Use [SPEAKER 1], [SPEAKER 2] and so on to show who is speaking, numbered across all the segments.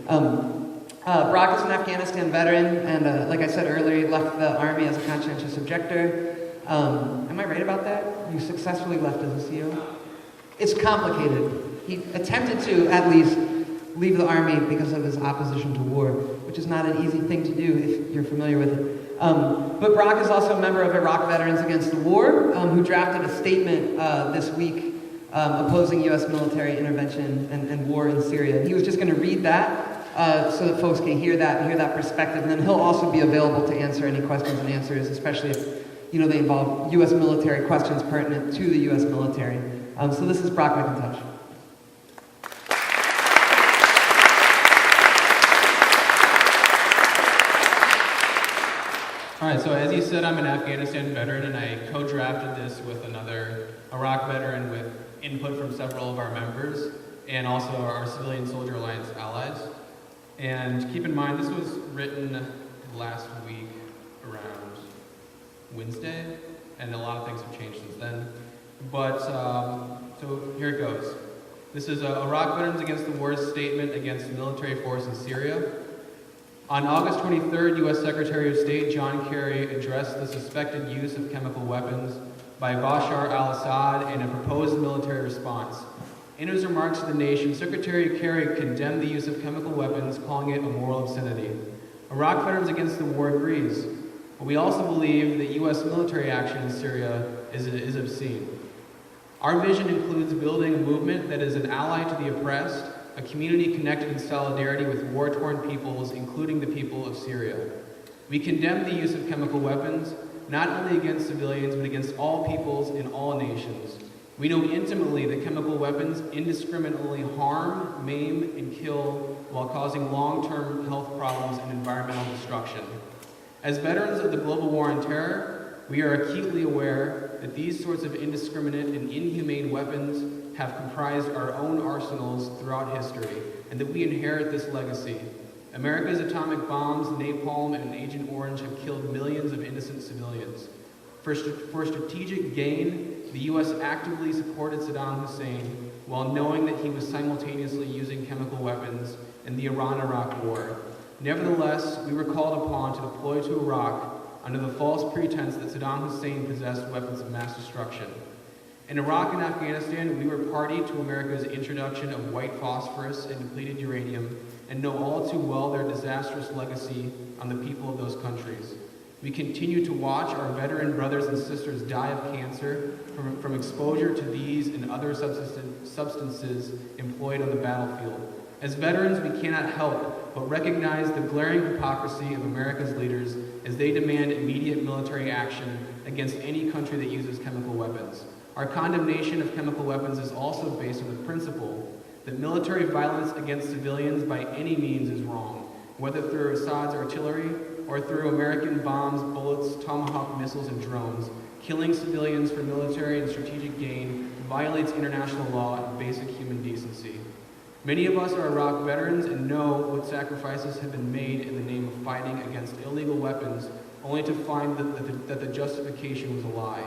[SPEAKER 1] Brock is an Afghanistan veteran, and like I said earlier, he left the Army as a conscientious objector. Am I right about that? You successfully left as a CO? It's complicated. He attempted to, at least, leave the Army because of his opposition to war, which is not an easy thing to do if you're familiar with it. But Brock is also a member of Iraq Veterans Against the War, who drafted a statement this week opposing U.S. military intervention and war in Syria. And he was just going to read that so that folks can hear that perspective. And then he'll also be available to answer any questions and answers, especially if they involve U.S. military questions pertinent to the U.S. military. So this is Brock MCINTOSH.
[SPEAKER 2] All right, so as you said, I'm an Afghanistan veteran, and I co-drafted this with another Iraq veteran with input from several of our members, and also our Civilian Soldier Alliance allies. And keep in mind, this was written last week around Wednesday, and a lot of things have changed since then. But, so here it goes. This is Iraq Veterans Against the War's statement against military force in Syria. On August 23rd, U.S. Secretary of State John Kerry addressed the suspected use of chemical weapons by Bashar al-Assad and a proposed military response. In his remarks to the nation, Secretary Kerry condemned the use of chemical weapons, calling it a moral obscenity. Iraq Veterans Against the War agrees, but we also believe that U.S. military action in Syria is obscene. Our vision includes building a movement that is an ally to the oppressed, a community connected in solidarity with war-torn peoples, including the people of Syria. We condemn the use of chemical weapons, not only against civilians, but against all peoples in all nations. We know intimately that chemical weapons indiscriminately harm, maim, and kill while causing long-term health problems and environmental destruction. As veterans of the global war on terror, we are acutely aware that these sorts of indiscriminate and inhumane weapons have comprised our own arsenals throughout history, and that we inherit this legacy. America's atomic bombs, napalm, and Agent Orange have killed millions of innocent civilians. For strategic gain, the U.S. actively supported Saddam Hussein while knowing that he was simultaneously using chemical weapons in the Iran-Iraq war. Nevertheless, we were called upon to deploy to Iraq under the false pretense that Saddam Hussein possessed weapons of mass destruction. In Iraq and Afghanistan, we were party to America's introduction of white phosphorus and depleted uranium, and know all too well their disastrous legacy on the people of those countries. We continue to watch our veteran brothers and sisters die of cancer from exposure to these and other substances employed on the battlefield. As veterans, we cannot help but recognize the glaring hypocrisy of America's leaders as they demand immediate military action against any country that uses chemical weapons. Our condemnation of chemical weapons is also based on the principle that military violence against civilians by any means is wrong, whether through Assad's artillery or through American bombs, bullets, Tomahawk missiles, and drones. Killing civilians for military and strategic gain violates international law and basic human decency. Many of us are Iraq veterans and know what sacrifices have been made in the name of fighting against illegal weapons, only to find that the justification was a lie.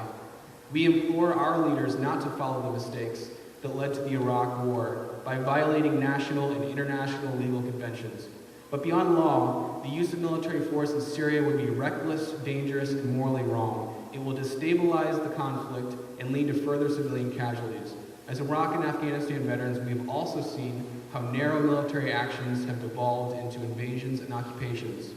[SPEAKER 2] We implore our leaders not to follow the mistakes that led to the Iraq War by violating national and international legal conventions. But beyond law, the use of military force in Syria would be reckless, dangerous, and morally wrong. It will destabilize the conflict and lead to further civilian casualties. As Iraq and Afghanistan veterans, we have also seen how narrow military actions have devolved into invasions and occupations.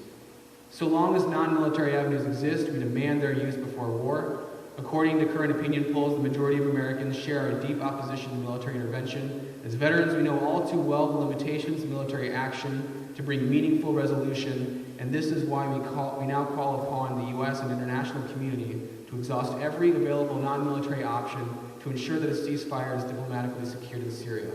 [SPEAKER 2] So long as non-military avenues exist, we demand their use before war. According to current opinion polls, the majority of Americans share a deep opposition to military intervention. As veterans, we know all too well the limitations of military action to bring meaningful resolution, and this is why we now call upon the U.S. and international community to exhaust every available non-military option to ensure that a ceasefire is diplomatically secured in Syria.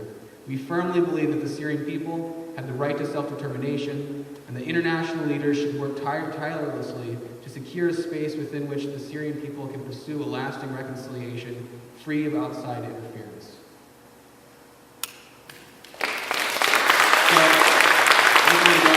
[SPEAKER 2] We firmly believe that the Syrian people have the right to self-determination, and the international leaders should work tirelessly to secure a space within which the Syrian people can pursue a lasting reconciliation free of outside interference. So,